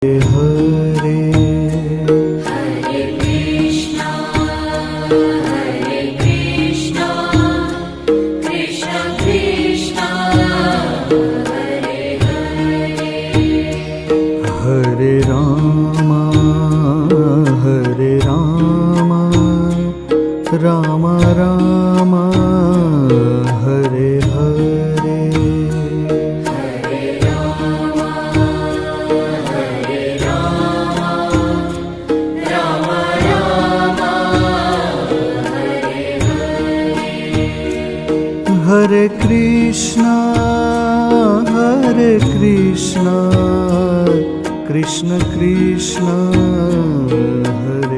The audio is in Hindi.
हरे हरे कृष्णा कृष्ण कृष्णा हरे हरे हरे राम राम राम हरे हरे हरे राम राम राम हरे हरे हरे कृष्णा कृष्ण कृष्ण हरे